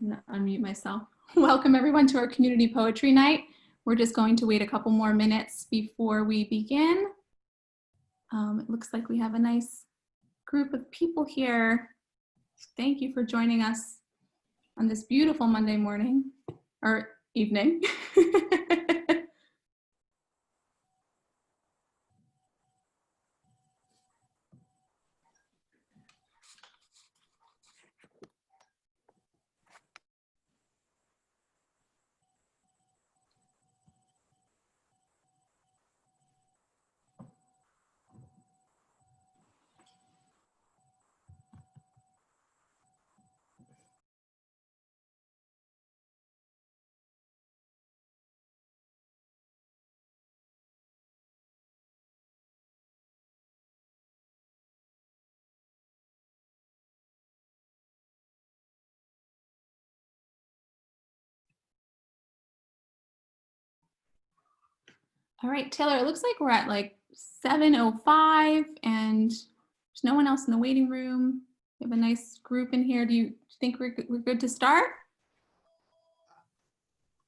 Unmute myself. Welcome everyone to our community poetry night. We're just going to wait a couple more minutes before we begin. It looks like we have a nice group of people here. Thank you for joining us on this beautiful Monday morning or evening. All right, Taylor, it looks like we're at like 7:05 and there's no one else in the waiting room. We have a nice group in here. Do you think we're good to start?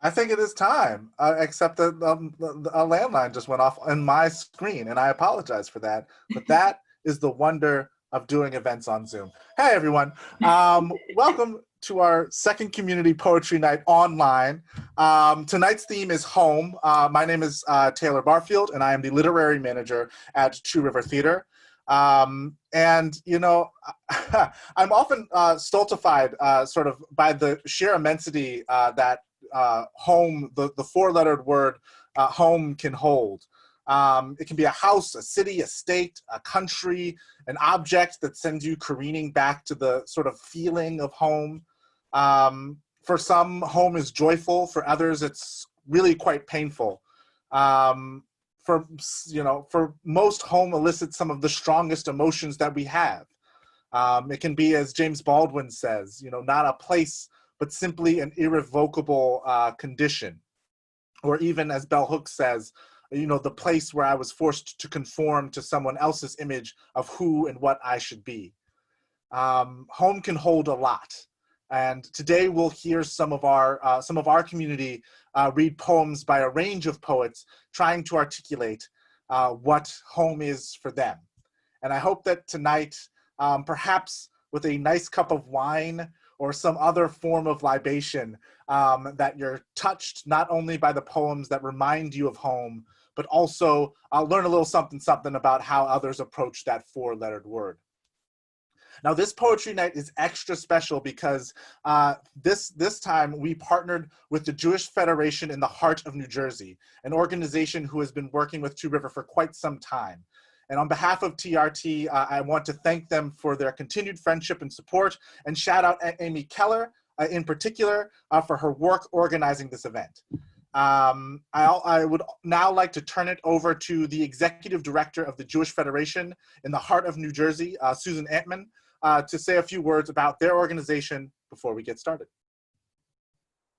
I think it is time, except that a landline just went off on my screen, and I apologize for that. But that is the wonder of doing events on Zoom. Hey, everyone. Welcome to our second community poetry night online. Tonight's theme is home. My name is Taylor Barfield, and I am the literary manager at Two River Theater. And, you know, I'm often stultified sort of by the sheer immensity that home, the four-lettered word home can hold. It can be a house, a city, a state, a country, an object that sends you careening back to the sort of feeling of home. For some, home is joyful. For others, it's really quite painful. For most, home elicits some of the strongest emotions that we have. It can be, as James Baldwin says, you know, not a place, but simply an irrevocable condition. Or even, as Bell Hooks says, you know, the place where I was forced to conform to someone else's image of who and what I should be. Home can hold a lot. And today we'll hear some of our community read poems by a range of poets trying to articulate what home is for them. And I hope that tonight, perhaps with a nice cup of wine or some other form of libation, that you're touched not only by the poems that remind you of home, but also learn a little something about how others approach that four-lettered word. Now, this poetry night is extra special because this time we partnered with the Jewish Federation in the heart of New Jersey, an organization who has been working with Two River for quite some time. And on behalf of TRT, I want to thank them for their continued friendship and support, and shout out Amy Keller in particular for her work organizing this event. I would now like to turn it over to the Executive Director of the Jewish Federation in the heart of New Jersey, Susan Antman, to say a few words about their organization before we get started.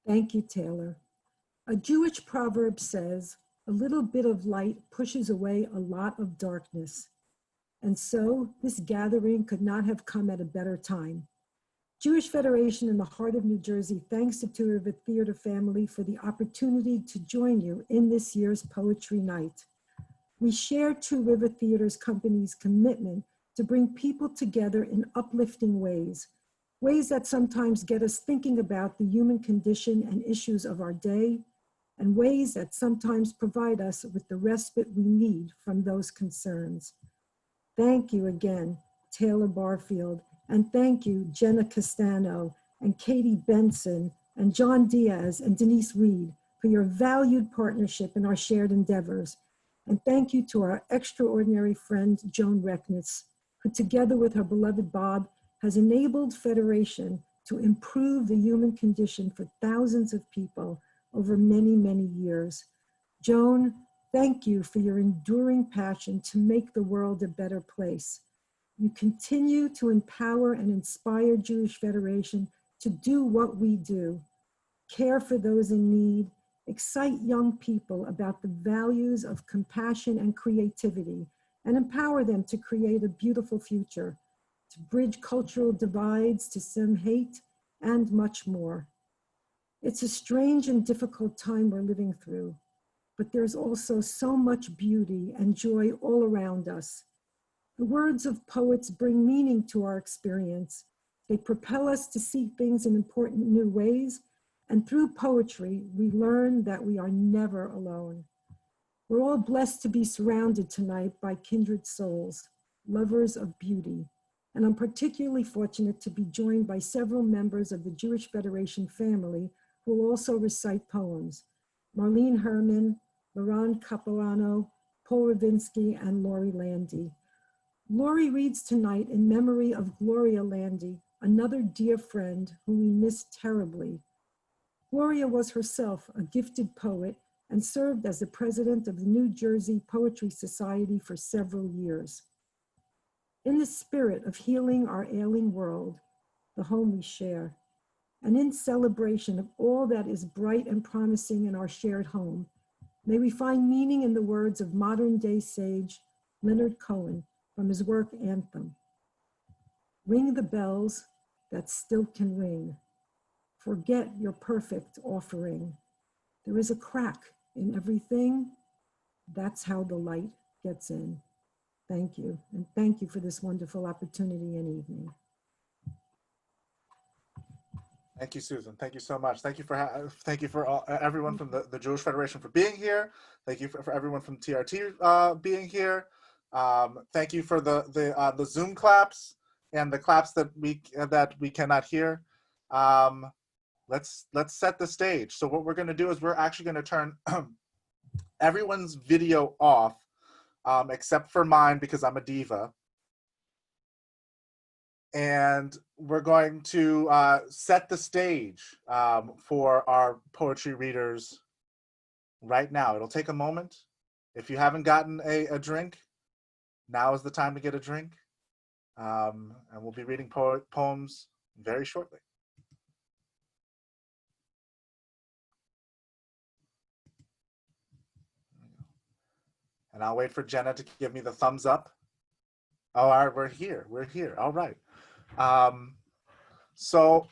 Thank you, Taylor. A Jewish proverb says, "A little bit of light pushes away a lot of darkness." And so this gathering could not have come at a better time. Jewish Federation in the heart of New Jersey thanks the Two River Theater family for the opportunity to join you in this year's Poetry Night. We share Two River Theater's company's commitment to bring people together in uplifting ways that sometimes get us thinking about the human condition and issues of our day, and ways that sometimes provide us with the respite we need from those concerns. Thank you again, Taylor Barfield, and thank you, Jenna Castano, and Katie Benson, and John Diaz, and Denise Reed, for your valued partnership in our shared endeavors. And thank you to our extraordinary friend, joanrechnitz, who together with her beloved Bob, has enabled Federation to improve the human condition for thousands of people over many, many years. Joan, thank you for your enduring passion to make the world a better place. You continue to empower and inspire Jewish Federation to do what we do, care for those in need, excite young people about the values of compassion and creativity, and empower them to create a beautiful future, to bridge cultural divides, to stem hate, and much more. It's a strange and difficult time we're living through, but there's also so much beauty and joy all around us. The words of poets bring meaning to our experience. They propel us to see things in important new ways, and through poetry, we learn that we are never alone. We're all blessed to be surrounded tonight by kindred souls, lovers of beauty. And I'm particularly fortunate to be joined by several members of the Jewish Federation family who will also recite poems. Marlene Herman, Liran Capilano, Paul Rovinsky, and Laurie Landy. Laurie reads tonight in memory of Gloria Landy, another dear friend whom we miss terribly. Gloria was herself a gifted poet and served as the president of the New Jersey Poetry Society for several years. In the spirit of healing our ailing world, the home we share, and in celebration of all that is bright and promising in our shared home, may we find meaning in the words of modern-day sage Leonard Cohen from his work Anthem. Ring the bells that still can ring. Forget your perfect offering. There is a crack in everything. That's how the light gets in. Thank you, and thank you for this wonderful opportunity and evening. Thank you, Susan. Thank you so much. Thank you for everyone from the Jewish Federation for being here. Thank you for everyone from TRT being here. Thank you for the Zoom claps and the claps that we cannot hear. Let's set the stage. So what we're going to do is we're actually going to turn everyone's video off, except for mine because I'm a diva. And we're going to set the stage for our poetry readers right now. It'll take a moment. If you haven't gotten a drink, now is the time to get a drink. And we'll be reading poems very shortly. And I'll wait for Jenna to give me the thumbs up. Oh, all right, we're here. All right. So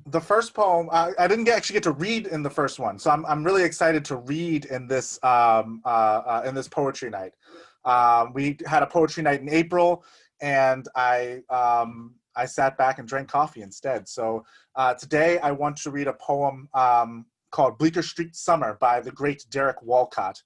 the first poem, I didn't actually get to read in the first one, so I'm really excited to read in this poetry night. We had a poetry night in April, and I sat back and drank coffee instead. So today I want to read a poem called "Bleecker Street Summer" by the great Derek Walcott.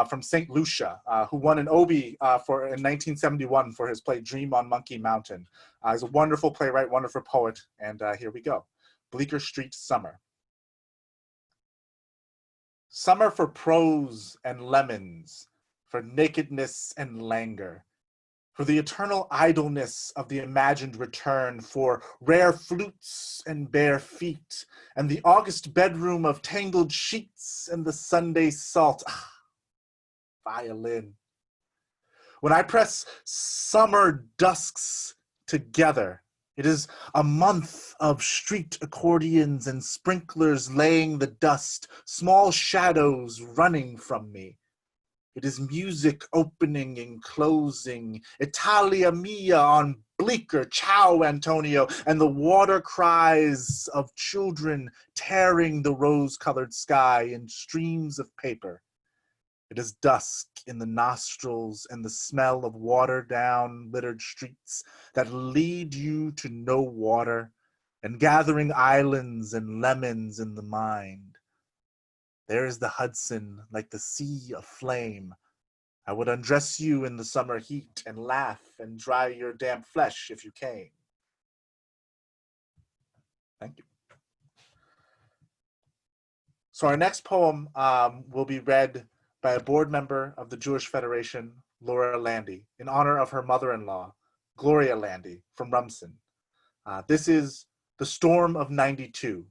From St. Lucia, who won an Obie in 1971 for his play Dream on Monkey Mountain. He's a wonderful playwright, wonderful poet, and here we go. Bleecker Street Summer. Summer for prose and lemons, for nakedness and languor, for the eternal idleness of the imagined return, for rare flutes and bare feet, and the August bedroom of tangled sheets and the Sunday salt. Violin. When I press summer dusks together, it is a month of street accordions and sprinklers laying the dust, small shadows running from me. It is music opening and closing, Italia Mia on Bleecker, ciao Antonio, and the water cries of children tearing the rose-colored sky in streams of paper. It is dusk in the nostrils and the smell of water-down littered streets that lead you to no water, and gathering islands and lemons in the mind. There is the Hudson like the sea of flame. I would undress you in the summer heat and laugh and dry your damp flesh if you came. Thank you. So our next poem will be read by a board member of the Jewish Federation, Laurie Landy, in honor of her mother-in-law, Gloria Landy, from Rumson. This is The Storm of 92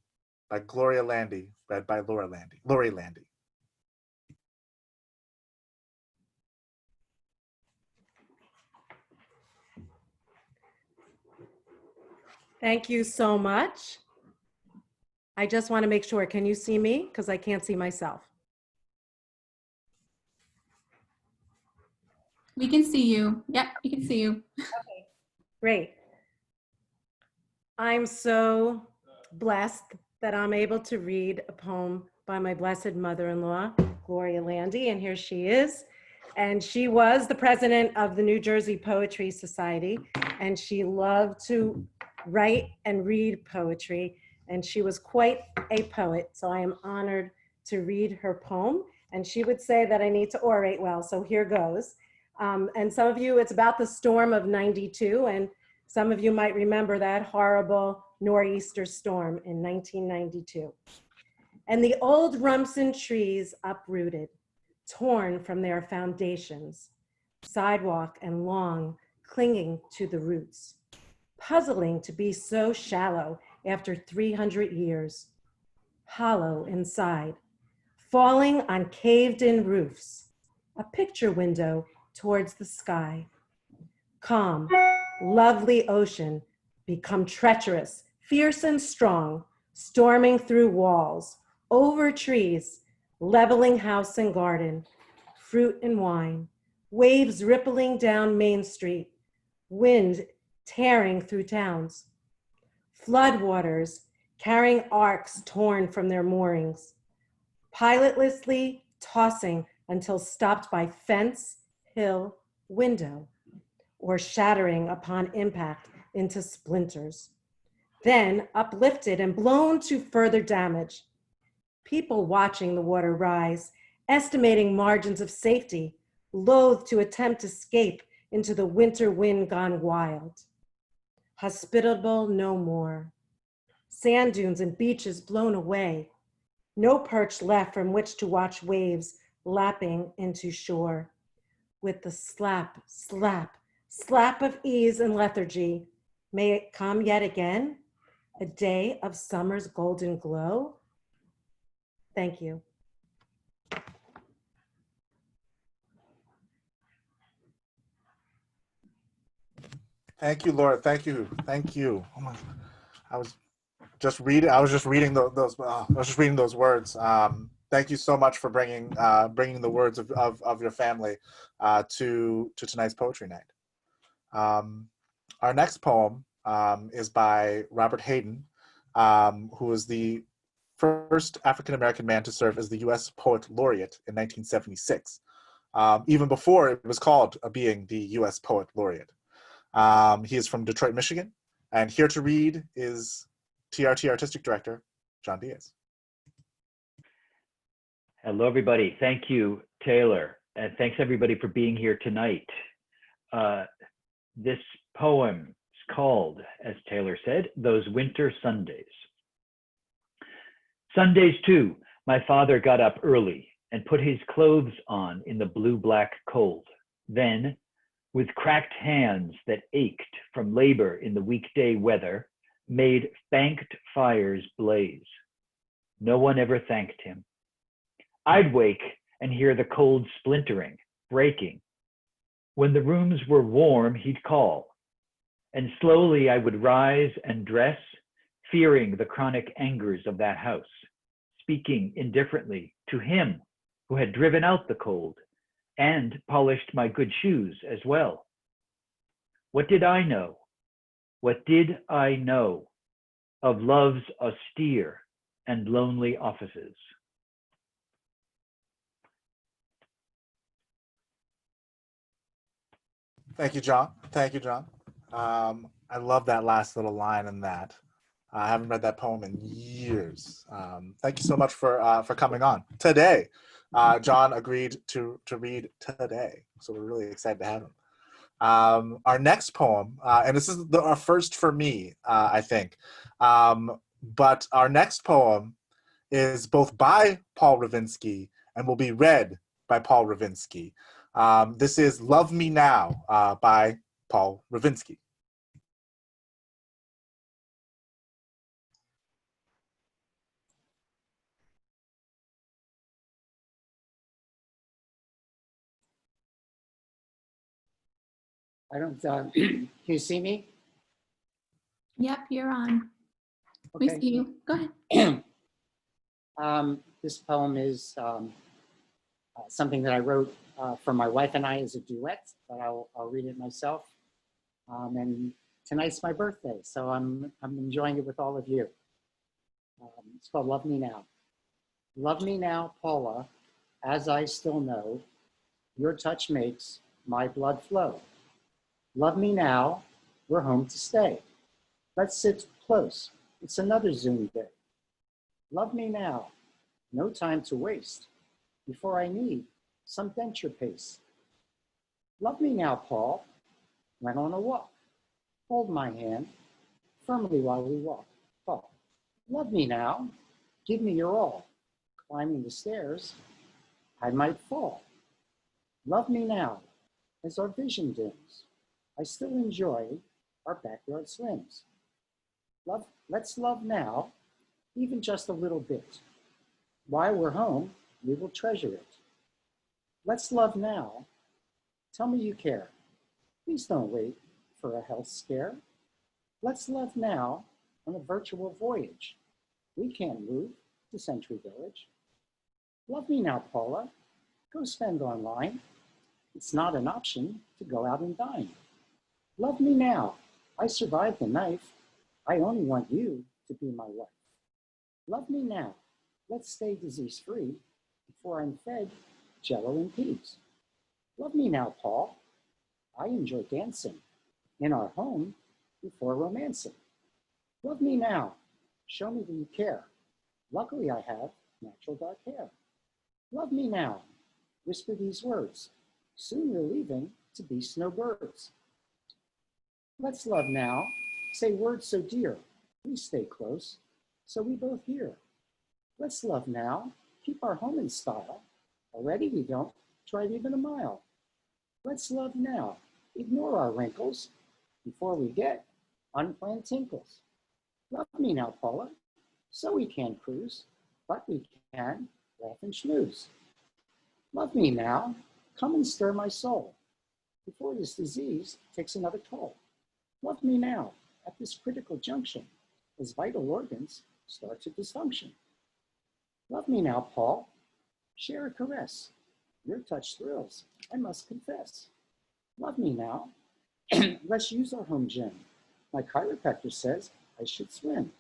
by Gloria Landy, read by Laurie Landy. Thank you so much. I just want to make sure, can you see me? Because I can't see myself. We can see you. Yep, we can see you. Okay, great. I'm so blessed that I'm able to read a poem by my blessed mother-in-law, Laurie Landy, and here she is. And she was the president of the New Jersey Poetry Society, and she loved to write and read poetry, and she was quite a poet, so I am honored to read her poem, and she would say that I need to orate well, so here goes. And some of you, it's about the storm of '92, and some of you might remember that horrible nor'easter storm in 1992. And the old Rumson trees uprooted, torn from their foundations, sidewalk and long, clinging to the roots, puzzling to be so shallow after 300 years, hollow inside, falling on caved-in roofs, a picture window towards the sky. Calm, lovely ocean, become treacherous, fierce and strong, storming through walls, over trees, leveling house and garden, fruit and wine, waves rippling down Main Street, wind tearing through towns, floodwaters carrying arcs torn from their moorings, pilotlessly tossing until stopped by fence, hill, window, or shattering upon impact into splinters, then uplifted and blown to further damage. People watching the water rise, estimating margins of safety, loath to attempt escape into the winter wind gone wild. Hospitable no more. Sand dunes and beaches blown away. No perch left from which to watch waves lapping into shore. With the slap, slap, slap of ease and lethargy, may it come yet again? A day of summer's golden glow? Thank you. Thank you, Laura. Thank you. Thank you. Oh my, I was just reading those words. Thank you so much for bringing the words of your family to tonight's poetry night. Our next poem is by Robert Hayden, who was the first African-American man to serve as the U.S. Poet Laureate in 1976, even before it was called being the U.S. Poet Laureate. He is from Detroit, Michigan, and here to read is TRT Artistic Director, John Diaz. Hello, everybody. Thank you, Taylor, and thanks everybody for being here tonight. This poem is called, as Taylor said, Those Winter Sundays. Sundays, too, my father got up early and put his clothes on in the blue-black cold. Then, with cracked hands that ached from labor in the weekday weather, made banked fires blaze. No one ever thanked him. I'd wake and hear the cold splintering, breaking. When the rooms were warm, he'd call, and slowly I would rise and dress, fearing the chronic angers of that house, speaking indifferently to him who had driven out the cold and polished my good shoes as well. What did I know? What did I know of love's austere and lonely offices? Thank you, John. Thank you, John. I love that last little line in that. I haven't read that poem in years. Thank you so much for coming on today. John agreed to read today, so we're really excited to have him. Our next poem, and this is our first for me, I think, but our next poem is both by Paul Rovinsky and will be read by Paul Rovinsky. This is Love Me Now by Paul Rovinsky. I don't, can you see me? Yep, you're on. We Okay. see you. Go ahead. This poem is something that I wrote for my wife and I as a duet, but I'll read it myself. And tonight's my birthday, so I'm enjoying it with all of you. It's called Love Me Now. Love me now, Paula, as I still know, your touch makes my blood flow. Love me now, we're home to stay. Let's sit close, it's another Zoom day. Love me now, no time to waste, before I need some denture paste. Love me now, Paul, went on a walk. Hold my hand firmly while we walk. Talk. Love me now, give me your all. Climbing the stairs, I might fall. Love me now, as our vision dims. I still enjoy our backyard swims. Let's love now, even just a little bit. While we're home, we will treasure it. Let's love now. Tell me you care. Please don't wait for a health scare. Let's love now on a virtual voyage. We can't move to Century Village. Love me now, Paula. Go spend online. It's not an option to go out and dine. Love me now. I survived the knife. I only want you to be my wife. Love me now. Let's stay disease-free before I'm fed Jello and peas. Love me now, Paul. I enjoy dancing in our home before romancing. Love me now. Show me that you care. Luckily, I have natural dark hair. Love me now. Whisper these words. Soon we're leaving to be snowbirds. Let's love now. Say words so dear. Please stay close so we both hear. Let's love now. Keep our home in style. Already we don't drive even a mile. Let's love now. Ignore our wrinkles before we get unplanned tinkles. Love me now, Paula, so we can cruise, but we can laugh and schmooze. Love me now, come and stir my soul before this disease takes another toll. Love me now at this critical junction as vital organs start to dysfunction. Love me now, Paul, share a caress. Your touch thrills, I must confess. Love me now, let's use our home gym. My chiropractor says I should swim.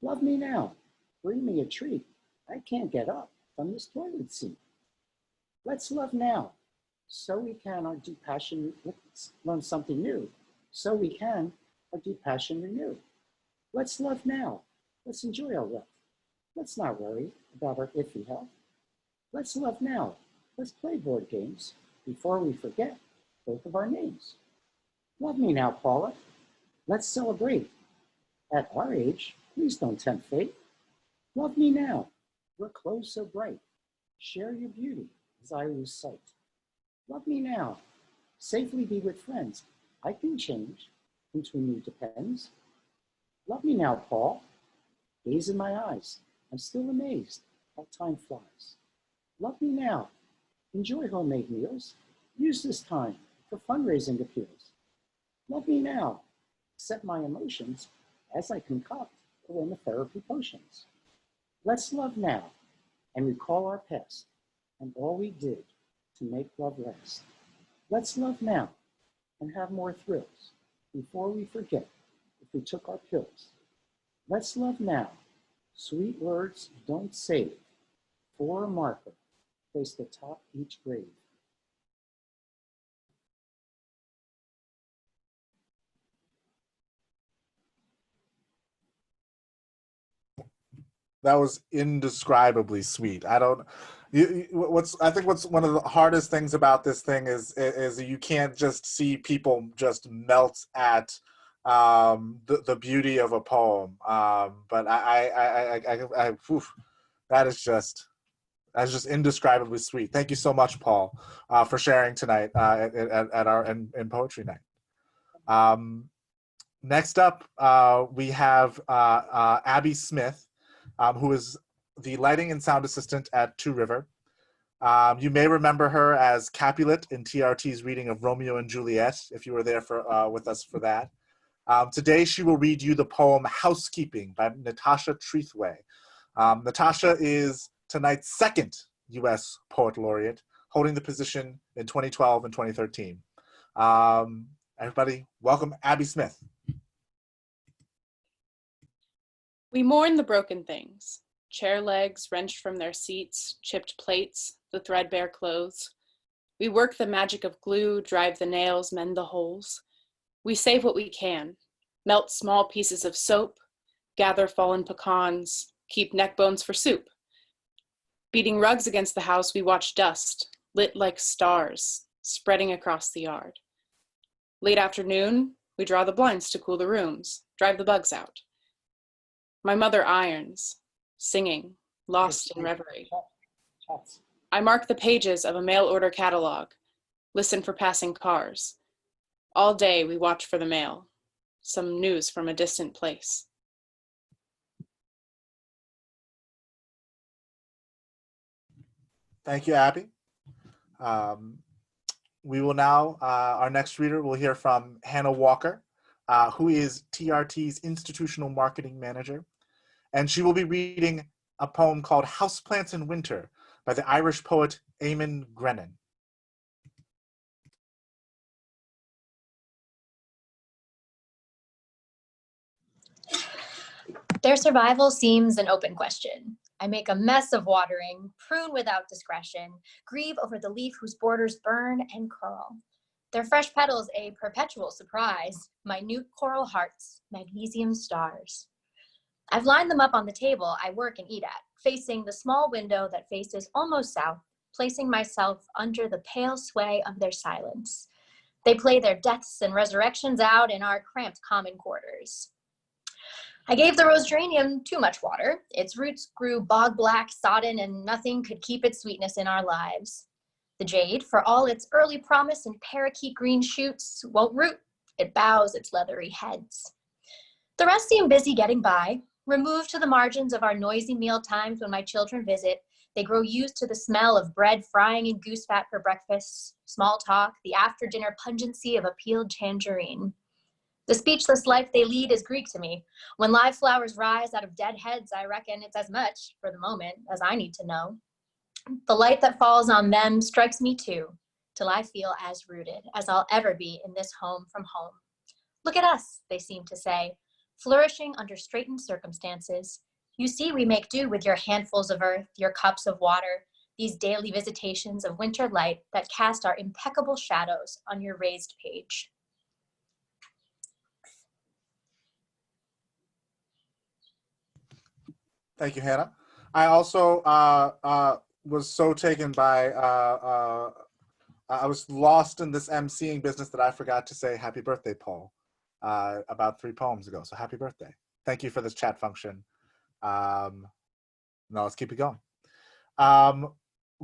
Love me now, bring me a treat. I can't get up from this toilet seat. Let's love now, so we can our deep passion, let's learn something new, so we can our deep passion renew. Let's love now, let's enjoy our wealth. Let's not worry about our iffy health. Let's love now, let's play board games before we forget both of our names. Love me now, Paula, let's celebrate. At our age, please don't tempt fate. Love me now, we're clothes so bright. Share your beauty as I lose sight. Love me now, safely be with friends. I can change, between you depends. Love me now, Paul, gaze in my eyes. I'm still amazed how time flies. Love me now, enjoy homemade meals. Use this time for fundraising appeals. Love me now, accept my emotions as I concoct aromatherapy potions. Let's love now and recall our past and all we did to make love last. Let's love now and have more thrills before we forget if we took our pills. Let's love now. Sweet words don't save. For a marker, placed atop each grave. That was indescribably sweet. I don't. I think what's one of the hardest things about this thing is you can't just see people just melt at the beauty of a poem. But that is just indescribably sweet. Thank you so much, Paul, for sharing tonight at our in poetry night. Next up, we have Abbey Smith, who is the lighting and sound assistant at Two River. You may remember her as Capulet in TRT's reading of Romeo and Juliet, if you were there with us for that. Today, she will read you the poem Housekeeping by Natasha Trethewey. Natasha is tonight's second U.S. Poet Laureate, holding the position in 2012 and 2013. Everybody, welcome Abbey Smith. We mourn the broken things, chair legs wrenched from their seats, chipped plates, the threadbare clothes. We work the magic of glue, drive the nails, mend the holes. We save what we can, melt small pieces of soap, gather fallen pecans, keep neck bones for soup. Beating rugs against the house, we watch dust, lit like stars, spreading across the yard. Late afternoon, we draw the blinds to cool the rooms, drive the bugs out. My mother irons, singing, lost in reverie. I mark the pages of a mail order catalog, listen for passing cars. All day we watch for the mail, some news from a distant place. Thank you, Abby. We will now, our next reader, will hear from Hannah Walker, who is TRT's Institutional Marketing Manager. And she will be reading a poem called Houseplants in Winter by the Irish poet Eamon Grennan. Their survival seems an open question. I make a mess of watering, prune without discretion, grieve over the leaf whose borders burn and curl. Their fresh petals a perpetual surprise, minute coral hearts, magnesium stars. I've lined them up on the table I work and eat at, facing the small window that faces almost south, placing myself under the pale sway of their silence. They play their deaths and resurrections out in our cramped common quarters. I gave the rose geranium too much water. Its roots grew bog black, sodden, and nothing could keep its sweetness in our lives. The jade, for all its early promise and parakeet green shoots, won't root. It bows its leathery heads. The rest seem busy getting by. Removed to the margins of our noisy meal times when my children visit, they grow used to the smell of bread frying in goose fat for breakfast, small talk, the after-dinner pungency of a peeled tangerine. The speechless life they lead is Greek to me. When live flowers rise out of dead heads, I reckon it's as much, for the moment, as I need to know. The light that falls on them strikes me too, till I feel as rooted as I'll ever be in this home from home. Look at us, they seem to say, flourishing under straitened circumstances. You see, we make do with your handfuls of earth, your cups of water, these daily visitations of winter light that cast our impeccable shadows on your raised page. Thank you, Hannah. I also was so taken by, I was lost in this emceeing business that I forgot to say happy birthday, Paul, about 3 poems ago. So happy birthday. Thank you for this chat function. Now let's keep it going.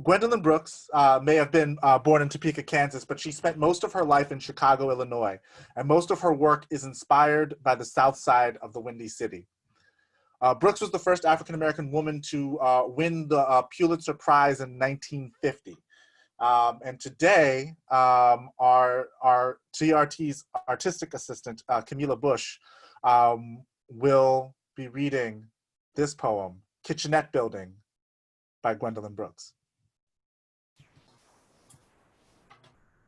Gwendolyn Brooks may have been born in Topeka, Kansas, but she spent most of her life in Chicago, Illinois, and most of her work is inspired by the South Side of the Windy City. Brooks was the first African-American woman to win the Pulitzer Prize in 1950. And today, our TRT's artistic assistant, Kamilah Bush, will be reading this poem, Kitchenette Building by Gwendolyn Brooks.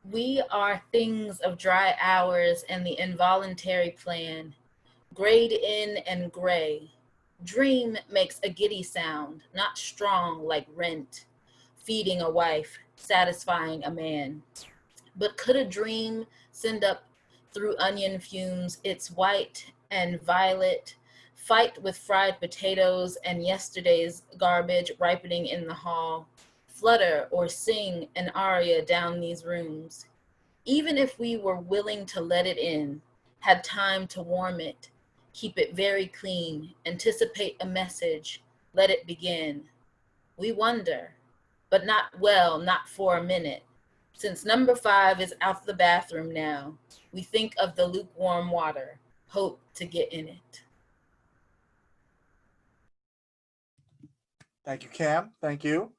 We are things of dry hours and the involuntary plan, grayed in and gray. Dream makes a giddy sound, not strong like rent, feeding a wife, satisfying a man. But could a dream send up through onion fumes its white and violet, fight with fried potatoes and yesterday's garbage ripening in the hall, flutter or sing an aria down these rooms? Even if we were willing to let it in, had time to warm it, keep it very clean, anticipate a message, let it begin. We wonder, but not well, not for a minute. Since number 5 is out the bathroom now, we think of the lukewarm water, hope to get in it. Thank you, Cam. Thank you.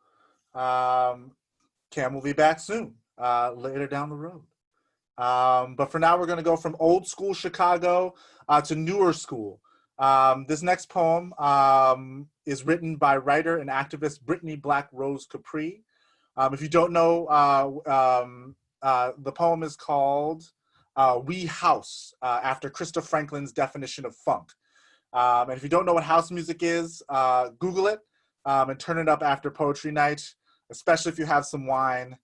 Cam will be back soon, later down the road. But for now, we're going to go from old school Chicago to newer school. This next poem is written by writer and activist Brittany Black Rose Capri. If you don't know, the poem is called We House, after Krista Franklin's definition of funk. And if you don't know what house music is, Google it and turn it up after poetry night, especially if you have some wine.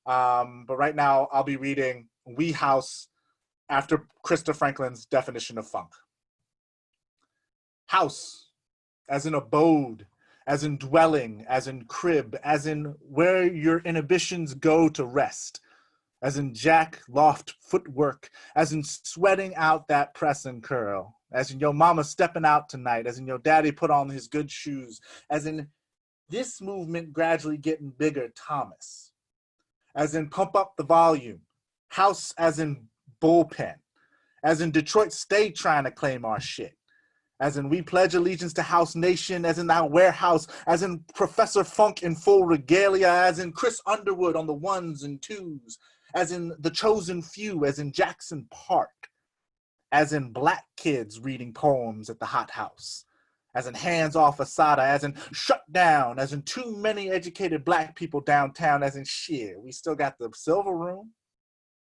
But right now, I'll be reading We House after Krista Franklin's definition of funk. House, as in abode, as in dwelling, as in crib, as in where your inhibitions go to rest, as in jack loft footwork, as in sweating out that press and curl, as in your mama stepping out tonight, as in your daddy put on his good shoes, as in this movement gradually getting bigger, Thomas, as in pump up the volume, house as in bullpen, as in Detroit stay trying to claim our shit, as in we pledge allegiance to House Nation, as in that warehouse, as in Professor Funk in full regalia, as in Chris Underwood on the ones and twos, as in The Chosen Few, as in Jackson Park, as in black kids reading poems at the hot house, as in hands off Asada, as in shut down, as in too many educated black people downtown, as in shit, we still got the silver room,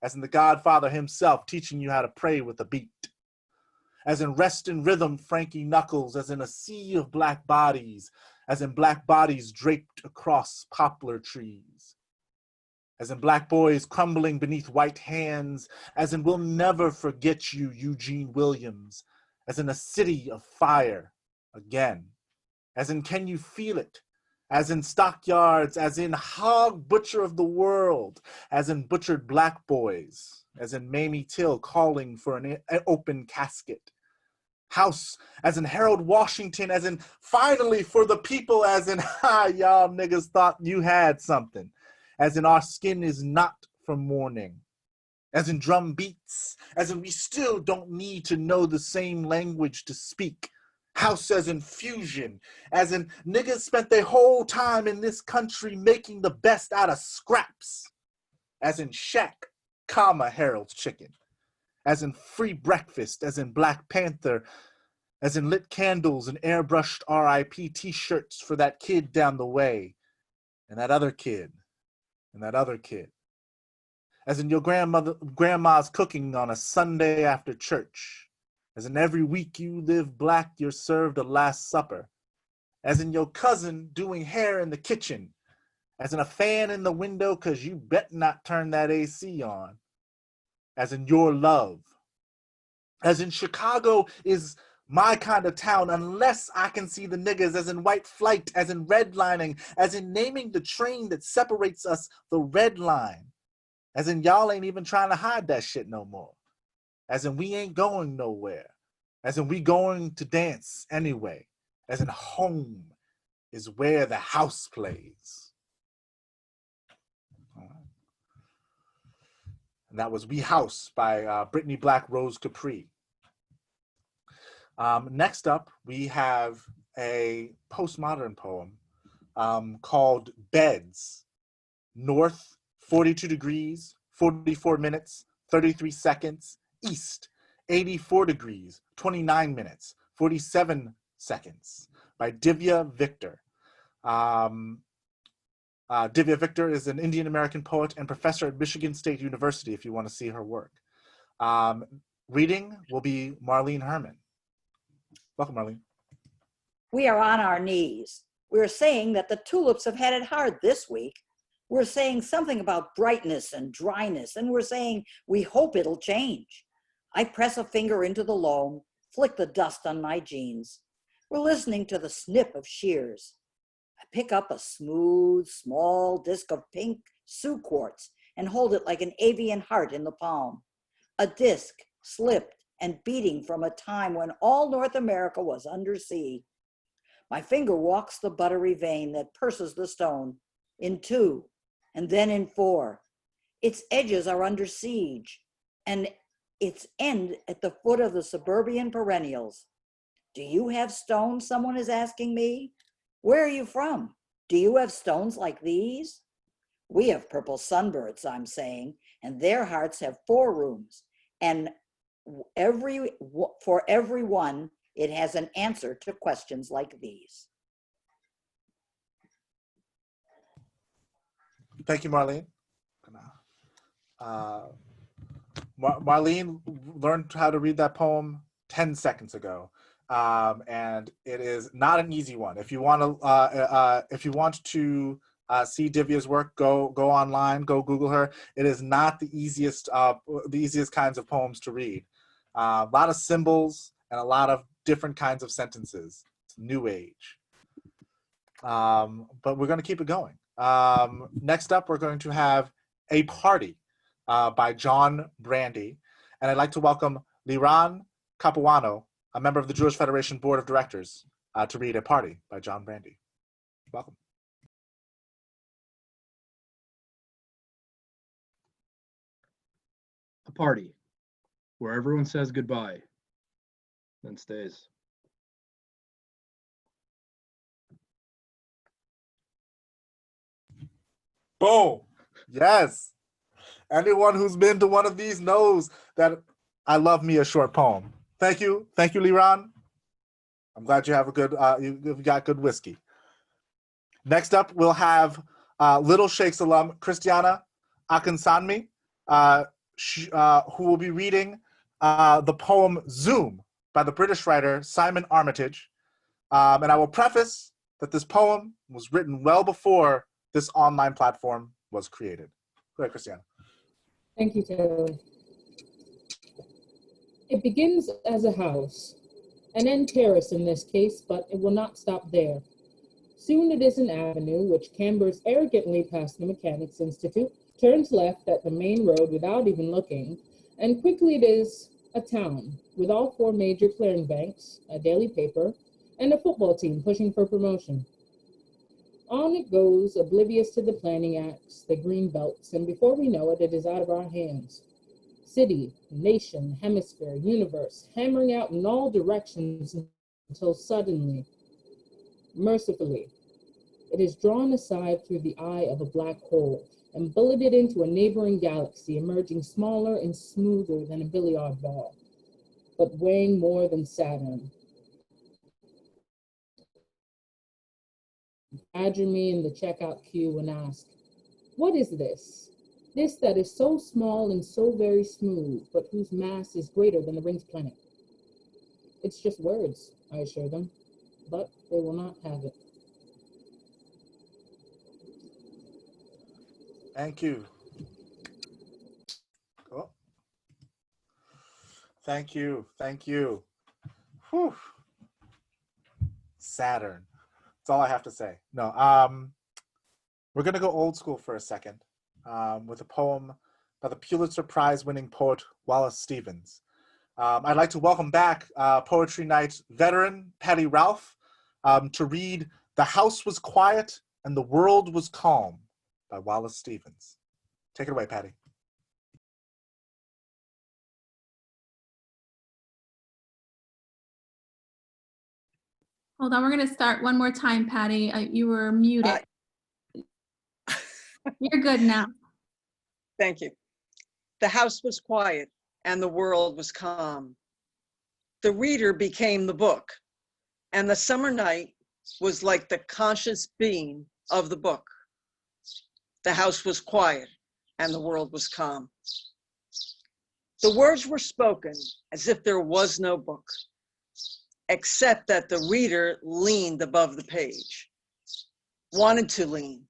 as in the Godfather himself teaching you how to pray with a beat, as in Rest in Rhythm, Frankie Knuckles, as in a sea of black bodies, as in black bodies draped across poplar trees, as in black boys crumbling beneath white hands, as in We'll Never Forget You, Eugene Williams, as in A City of Fire, again, as in Can You Feel It, as in Stockyards, as in Hog Butcher of the World, as in Butchered Black Boys, as in Mamie Till calling for an open casket, House, as in Harold Washington, as in Finally for the People, as in Ha, y'all niggas thought you had something, as in Our Skin Is Not from Mourning, as in Drum Beats, as in We Still Don't Need to Know the Same Language to Speak, House as in Fusion, as in niggas spent their whole time in this country making the best out of scraps, as in Shack, Harold's Chicken, as in Free Breakfast, as in Black Panther, as in Lit Candles and airbrushed RIP t-shirts for that kid down the way, and that other kid, and that other kid, as in your grandma's cooking on a Sunday after church, as in every week you live black, you're served a Last Supper, as in your cousin doing hair in the kitchen, as in a fan in the window because you bet not turn that AC on, as in your love, as in Chicago is my kind of town unless I can see the niggas, as in white flight, as in redlining, as in naming the train that separates us the red line, as in y'all ain't even trying to hide that shit no more, as in we ain't going nowhere, as in we going to dance anyway, as in home is where the house plays. And that was We House by Brittany Black Rose Capri. Next up, we have a postmodern poem called Beds. North, 42 degrees, 44 minutes, 33 seconds. East, 84 degrees, 29 minutes, 47 seconds by Divya Victor. Divya Victor is an Indian American poet and professor at Michigan State University if you want to see her work. Reading will be Marlene Herman. Welcome, Marlene. We are on our knees. We're saying that the tulips have had it hard this week. We're saying something about brightness and dryness, and we're saying we hope it'll change. I press a finger into the loam, flick the dust on my jeans. We're listening to the snip of shears. I pick up a smooth, small disc of pink Sioux quartz and hold it like an avian heart in the palm. A disc slipped and beating from a time when all North America was undersea. My finger walks the buttery vein that purses the stone in 2 and then in 4. Its edges are under siege and its end at the foot of the suburban perennials. Do you have stones, someone is asking me? Where are you from? Do you have stones like these? We have purple sunbirds, I'm saying, and their hearts have 4 rooms, and for every one, it has an answer to questions like these. Thank you, Marlene. Marlene learned how to read that poem 10 seconds ago. and it is not an easy one. If you want to see Divya's work, go online, go Google her. It is not the easiest kinds of poems to read. A lot of symbols and a lot of different kinds of sentences. It's new age. But we're going to keep it going. Next up, we're going to have A Party by John Brandy. And I'd like to welcome Liran Capuano, a member of the Jewish Federation Board of Directors, to read A Party by John Brandy. Welcome. A party where everyone says goodbye, then stays. Boom. Yes. Anyone who's been to one of these knows that I love me a short poem. Thank you. Thank you, Liran. I'm glad you have a good, you've got good whiskey. Next up, we'll have Little Shakes alum, Christianah Akinsan, who will be reading the poem Zoom by the British writer Simon Armitage. And I will preface that this poem was written well before this online platform was created. Go ahead, Christianah. Thank you, Taylor. It begins as a house, an end terrace in this case, but it will not stop there. Soon it is an avenue which cambers arrogantly past the Mechanics Institute, turns left at the main road without even looking, and quickly it is a town with all four major clearing banks, a daily paper, and a football team pushing for promotion. On it goes, oblivious to the planning acts, the green belts, and before we know it, it is out of our hands. City, nation, hemisphere, universe, hammering out in all directions until suddenly, mercifully, it is drawn aside through the eye of a black hole and bulleted into a neighboring galaxy, emerging smaller and smoother than a billiard ball, but weighing more than Saturn. Badger me in the checkout queue and ask, what is this? This that is so small and so very smooth, but whose mass is greater than the ring's planet. It's just words, I assure them, but they will not have it. Thank you. Oh. Thank you. Thank you. Whew. Saturn. That's all I have to say. No, we're going to go old school for a second with a poem by the Pulitzer Prize winning poet Wallace Stevens. I'd like to welcome back Poetry Night veteran Patti Ralph to read The House Was Quiet and the World Was Calm by Wallace Stevens. Take it away, Patti. Hold on, we're going to start one more time, Patti. You were muted. You're good now. Thank you. The house was quiet and the world was calm. The reader became the book, and the summer night was like the conscious being of the book. The house was quiet and the world was calm. The words were spoken as if there was no book, except that the reader leaned above the page, wanted to lean,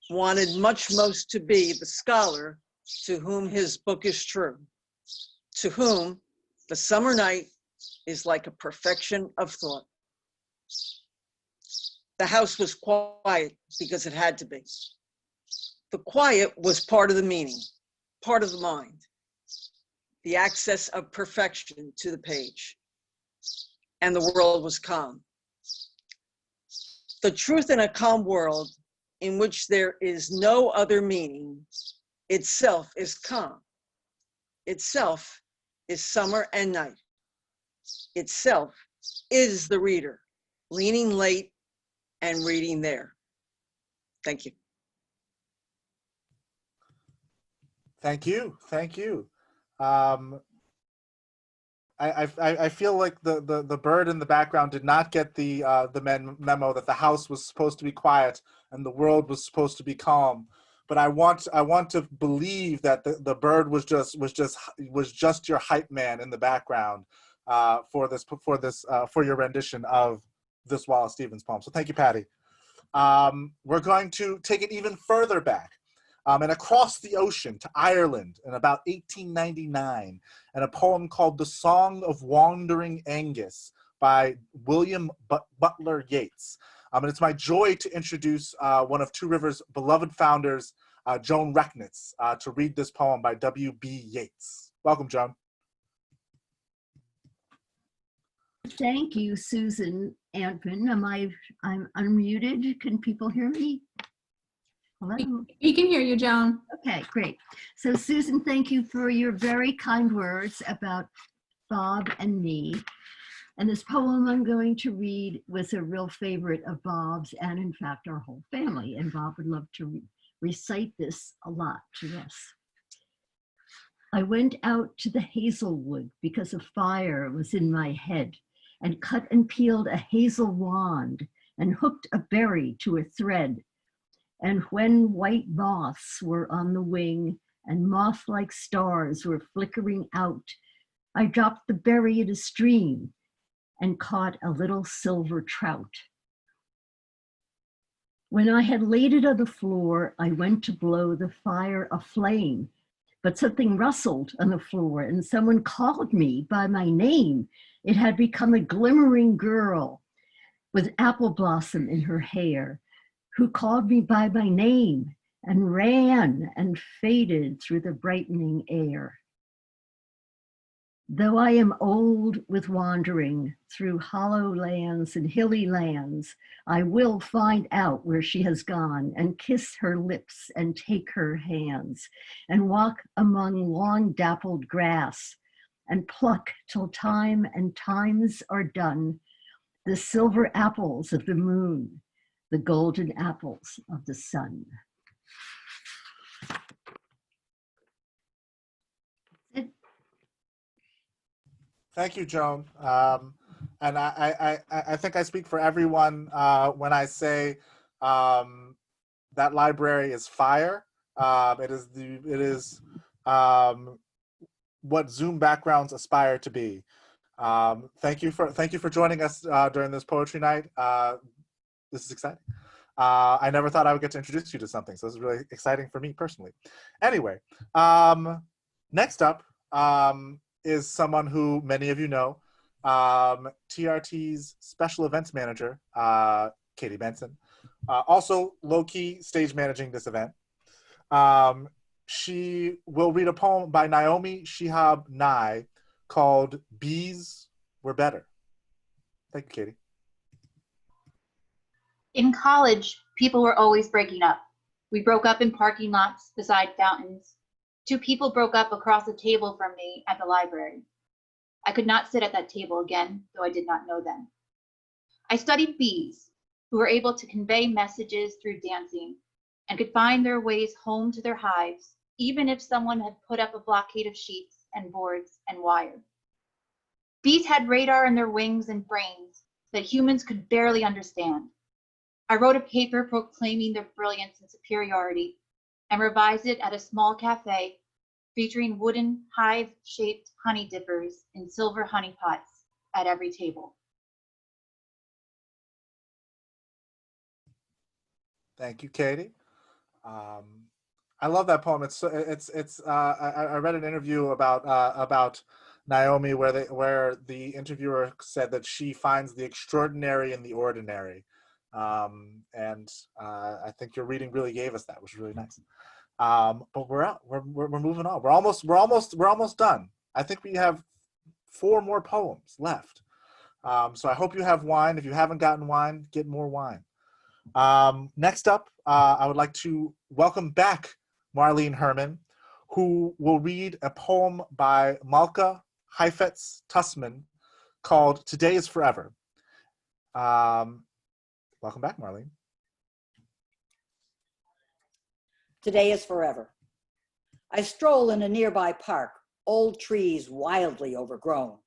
wanted much most to be the scholar to whom his book is true, to whom the summer night is like a perfection of thought. The house was quiet because it had to be. The quiet was part of the meaning, part of the mind, the access of perfection to the page. And the world was calm. The truth in a calm world in which there is no other meaning itself is calm. Itself is summer and night. Itself is the reader, leaning late and reading there. Thank you. Thank you. Thank you. I feel like the bird in the background did not get the memo that the house was supposed to be quiet and the world was supposed to be calm. But I want to believe that the bird was just your hype man in the background, for your rendition of this Wallace Stevens poem. So thank you, Patti. We're going to take it even further back and across the ocean to Ireland in about 1899, and a poem called The Song of Wandering Angus by William Butler Yeats. And it's my joy to introduce one of Two Rivers' beloved founders, Joan Rechnitz, to read this poem by W.B. Yeats. Welcome, Joan. Thank you, Susan Antman. I'm unmuted. Can people hear me? Hello? We can hear you, Joan. Okay, great. So Susan, thank you for your very kind words about Bob and me. And this poem I'm going to read was a real favorite of Bob's and in fact our whole family. And Bob would love to recite this a lot to us. I went out to the hazelwood because a fire was in my head, and cut and peeled a hazel wand and hooked a berry to a thread. And when white moths were on the wing and moth-like stars were flickering out, I dropped the berry in a stream and caught a little silver trout. When I had laid it on the floor, I went to blow the fire aflame, but something rustled on the floor and someone called me by my name. It had become a glimmering girl with apple blossom in her hair, who called me by my name and ran and faded through the brightening air. Though I am old with wandering through hollow lands and hilly lands, I will find out where she has gone and kiss her lips and take her hands and walk among long dappled grass and pluck till time and times are done the silver apples of the moon, the golden apples of the sun. Thank you, Joan. And I think I speak for everyone when I say that library is fire. It is what Zoom backgrounds aspire to be. Thank you for joining us during this poetry night. This is exciting. I never thought I would get to introduce you to something, so this is really exciting for me personally. Anyway, next up is someone who many of you know, TRT's special events manager, Katie Benson, also low-key stage managing this event. She will read a poem by Naomi Shihab Nye called Bees Were Better. Thank you, Katie. In college, people were always breaking up. We broke up in parking lots beside fountains. Two people broke up across the table from me at the library. I could not sit at that table again, though I did not know them. I studied bees, who were able to convey messages through dancing and could find their ways home to their hives, even if someone had put up a blockade of sheets and boards and wire. Bees had radar in their wings and brains that humans could barely understand. I wrote a paper proclaiming their brilliance and superiority and revised it at a small cafe featuring wooden hive-shaped honey dippers in silver honey pots at every table. Thank you, Katie. I love that poem. I read an interview about Naomi where the interviewer said that she finds the extraordinary in the ordinary. And I think your reading really gave us that, which was really nice. But we're moving on. We're almost done. I think we have 4 more poems left. So I hope you have wine. If you haven't gotten wine, get more wine. Next up, I would like to welcome back Marlene Herman, who will read a poem by Malka Heifetz Tussman called Today is Forever. Welcome back, Marlene. Today is forever. I stroll in a nearby park, old trees wildly overgrown,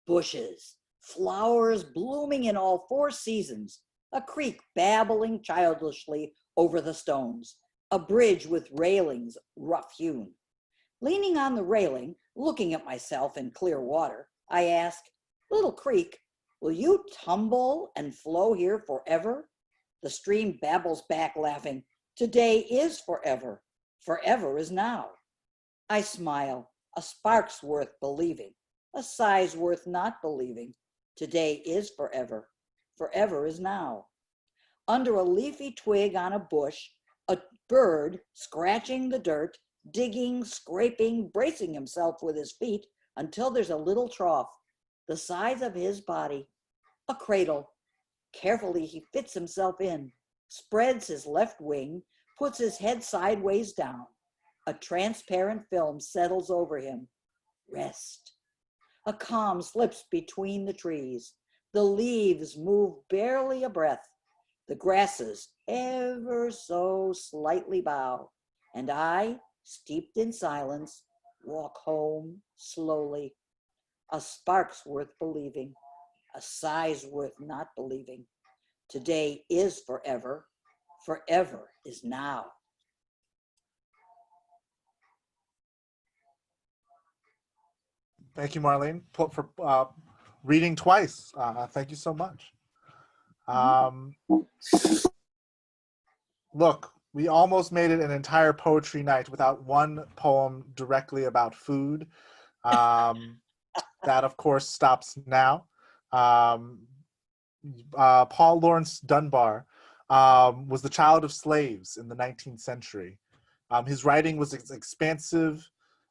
bushes, flowers blooming in all 4 seasons, a creek babbling childishly over the stones, a bridge with railings rough-hewn. Leaning on the railing, looking at myself in clear water, I ask, Little creek, will you tumble and flow here forever? The stream babbles back laughing, today is forever. Forever is now. I smile, a spark's worth believing, a sigh's worth not believing. Today is forever. Forever is now. Under a leafy twig on a bush, a bird scratching the dirt, digging, scraping, bracing himself with his feet until there's a little trough, the size of his body, a cradle. Carefully he fits himself in, spreads his left wing, puts his head sideways down. A transparent film settles over him. Rest. A calm slips between the trees. The leaves move barely a breath. The grasses ever so slightly bow. And I, steeped in silence, walk home slowly. A spark's worth believing, a sigh's worth not believing. Today is forever, forever is now. Thank you, Marlene, for reading twice. Thank you so much. Look, we almost made it an entire poetry night without one poem directly about food. That, of course, stops now. Paul Laurence Dunbar was the child of slaves in the 19th century. His writing was expansive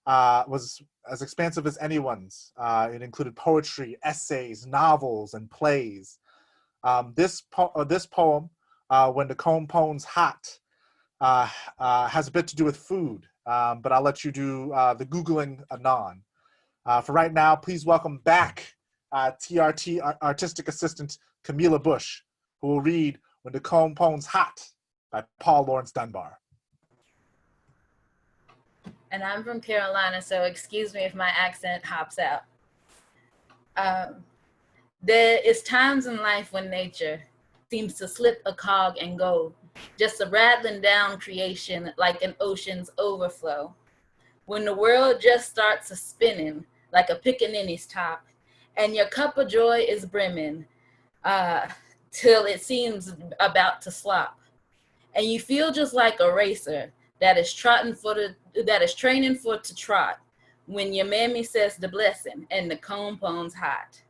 as anyone's. It included poetry, essays, novels, and plays. This poem, When the Comb Pone's Hot, has a bit to do with food, but I'll let you do the Googling anon. For right now, please welcome back TRT Artistic Assistant Kamilah Bush, who will read When the Comb Pone's Hot by Paul Laurence Dunbar. And I'm from Carolina, so excuse me if my accent hops out. There is times in life when nature seems to slip a cog and go, just a rattling down creation like an ocean's overflow. When the world just starts a spinning like a pickaninny's top, and your cup of joy is brimming till it seems about to slop. And you feel just like a racer that is training for to trot when your mammy says the blessing and the comb pone's hot.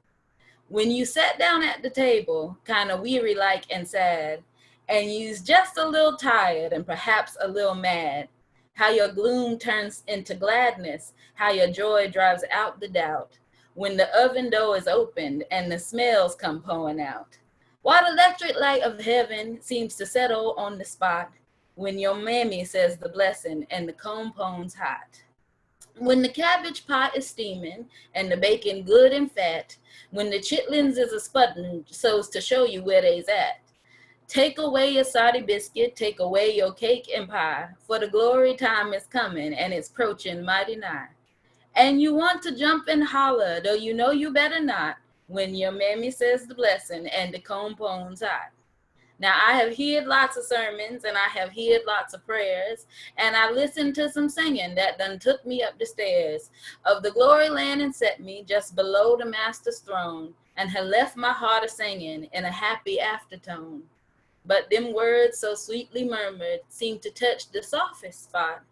When you sat down at the table, kind of weary like and sad, and you's just a little tired and perhaps a little mad, how your gloom turns into gladness, how your joy drives out the doubt, when the oven door is opened and the smells come pouring out. While the electric light of heaven seems to settle on the spot, when your mammy says the blessing and the comb pone's hot. When the cabbage pot is steaming and the bacon good and fat, when the chitlins is a spudding so's to show you where they's at. Take away your soddy biscuit, take away your cake and pie, for the glory time is coming and it's approaching mighty nigh. And you want to jump and holler, though you know you better not, when your mammy says the blessing and the comb pone's hot. Now, I have heard lots of sermons and I have heard lots of prayers, and I listened to some singing that done took me up the stairs of the glory land and set me just below the master's throne, and had left my heart a singing in a happy aftertone. But them words so sweetly murmured seem to touch the softest spot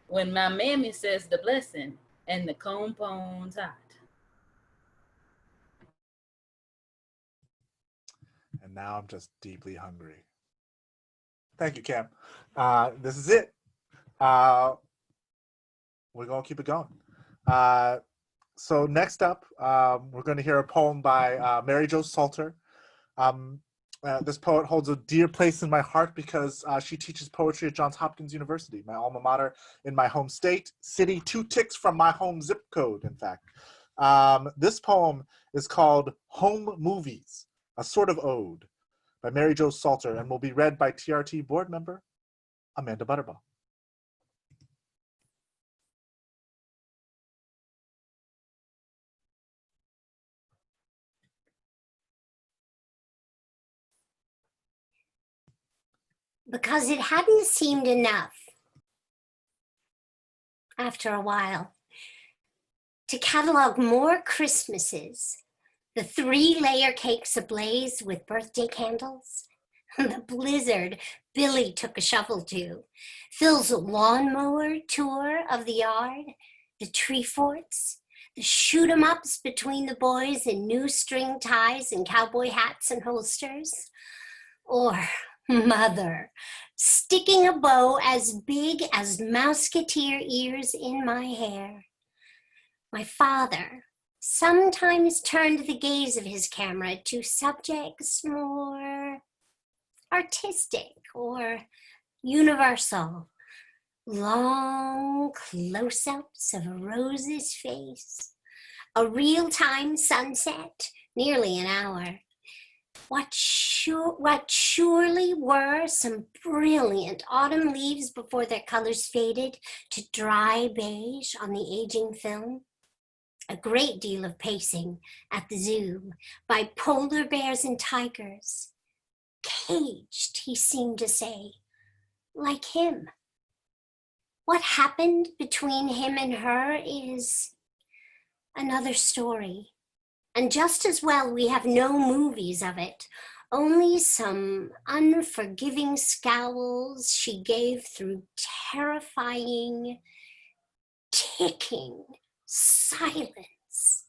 when my mammy says the blessing and the comb pone's hot. And now I'm just deeply hungry. Thank you, Cam. This is it. We're going to keep it going. So next up, we're going to hear a poem by Mary Jo Salter. This poet holds a dear place in my heart because she teaches poetry at Johns Hopkins University, my alma mater in my home state, city 2 ticks from my home zip code, in fact. This poem is called Home Movies, a Sort of Ode by Mary Jo Salter, and will be read by TRT board member Amanda Butterbaug. Because it hadn't seemed enough after a while to catalog more Christmases The 3-layer cakes ablaze with birthday candles. The blizzard Billy took a shovel to. Phil's lawnmower tour of the yard. The tree forts. The shoot-em-ups between the boys in new string ties and cowboy hats and holsters. Or Mother, sticking a bow as big as Mouseketeer ears in my hair. My father sometimes turned the gaze of his camera to subjects more artistic or universal. Long close-ups of a rose's face, a real-time sunset, nearly an hour. What surely were some brilliant autumn leaves before their colors faded to dry beige on the aging film. A great deal of pacing at the zoo by polar bears and tigers. Caged, he seemed to say, like him. What happened between him and her is another story. And just as well, we have no movies of it, only some unforgiving scowls she gave through terrifying, ticking silence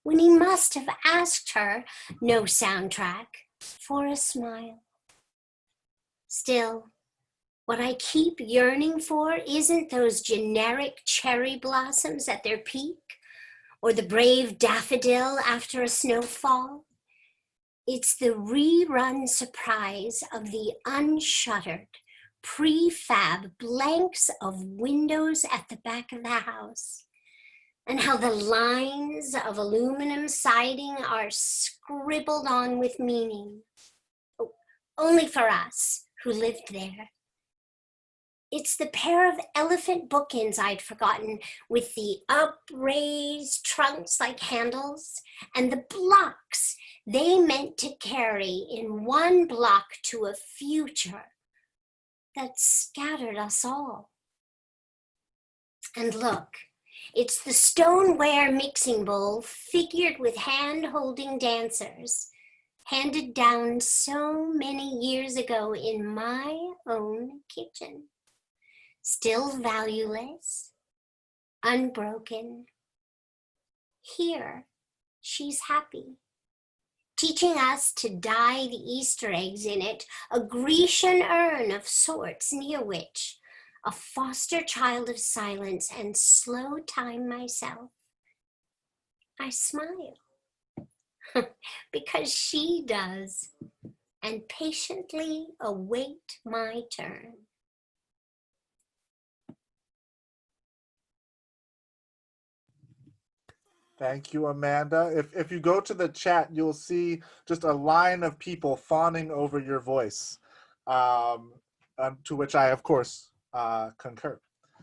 when he must have asked her, no soundtrack, for a smile. Still, what I keep yearning for isn't those generic cherry blossoms at their peak, or the brave daffodil after a snowfall. It's the rerun surprise of the unshuttered, prefab blanks of windows at the back of the house, and how the lines of aluminum siding are scribbled on with meaning, only for us who lived there. It's the pair of elephant bookends I'd forgotten, with the upraised trunks like handles, and the blocks they meant to carry in one block to a future that scattered us all. And look, it's the stoneware mixing bowl figured with hand-holding dancers, handed down so many years ago in my own kitchen. Still valueless, unbroken. Here, she's happy, teaching us to dye the Easter eggs in it, a Grecian urn of sorts near which, a foster child of silence and slow time myself, I smile, because she does, and patiently await my turn. Thank you, Amanda. If you go to the chat, you'll see just a line of people fawning over your voice, to which I, of course, concur.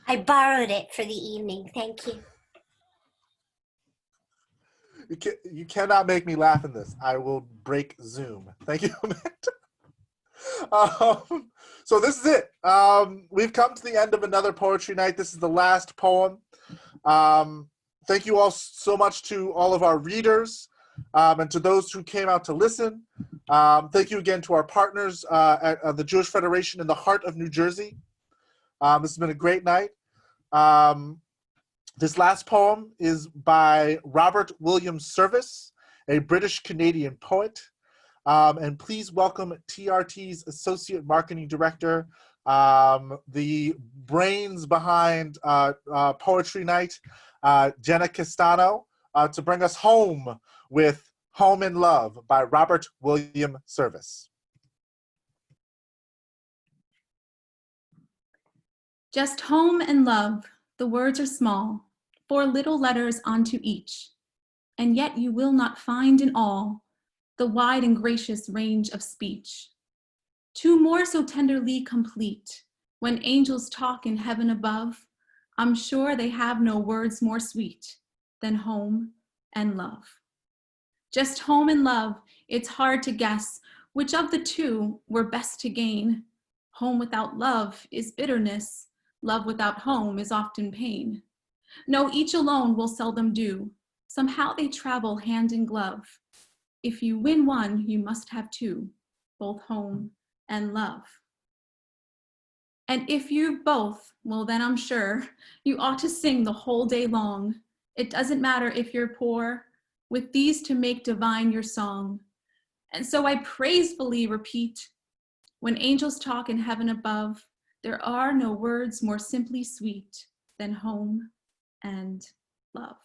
I borrowed it for the evening. Thank you. You cannot make me laugh in this. I will break Zoom. Thank you, Amanda. So this is it. We've come to the end of another poetry night. This is the last poem. Thank you all so much to all of our readers and to those who came out to listen. Thank you again to our partners at the Jewish Federation in the heart of New Jersey. This has been a great night. This last poem is by Robert William Service, a British-Canadian poet. And please welcome TRT's Associate Marketing Director, the brains behind Poetry Night, Jenna Castano, to bring us home with Home in Love by Robert William Service. Just home and love, the words are small, 4 little letters onto each, and yet you will not find in all the wide and gracious range of speech. 2 more so tenderly complete, when angels talk in heaven above, I'm sure they have no words more sweet than home and love. Just home and love, it's hard to guess which of the 2 were best to gain. Home without love is bitterness, love without home is often pain. No, each alone will seldom do, Somehow they travel hand in glove. If you win one, you must have two, both home and love. And if you've both, well then I'm sure you ought to sing the whole day long. It doesn't matter if you're poor, with these to make divine your song. And so I praisefully repeat, when angels talk in heaven above, there are no words more simply sweet than home and love.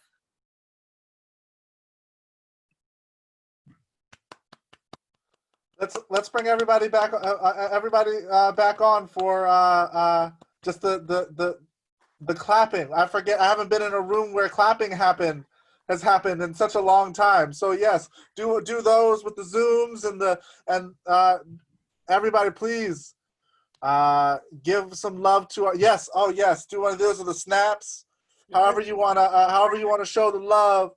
Let's bring everybody back. Back on for just the clapping. I forget. I haven't been in a room where clapping has happened in such a long time. So yes, do those with the zooms and everybody, please give some love to our, yes. Oh yes, do one of those with the snaps. However you wanna show the love.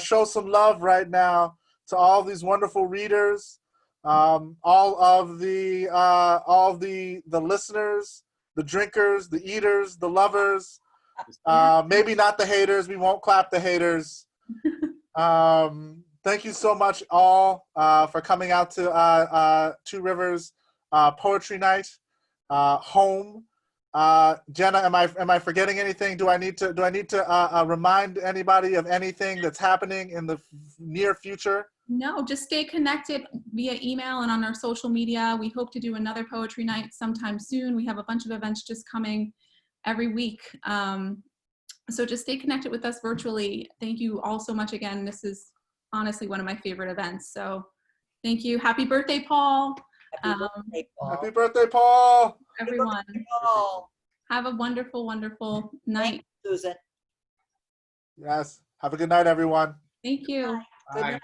Show some love right now to all these wonderful readers. All of the listeners, the drinkers, the eaters, the lovers, maybe not the haters. We won't clap the haters. Thank you so much all for coming out to Two Rivers Poetry Night. Home. Jenna, am I forgetting anything? Do I need to remind anybody of anything that's happening in the near future? No, just stay connected via email and on our social media. We hope to do another poetry night sometime soon. We have a bunch of events just coming every week. So just stay connected with us virtually. Thank you all so much again. This is honestly one of my favorite events. So thank you. Happy birthday, Paul. Happy birthday, Paul. Happy birthday, Paul. Everyone. Happy birthday, Paul. Have a wonderful, wonderful night. You, Susan. Yes. Have a good night, everyone. Thank you. Good night.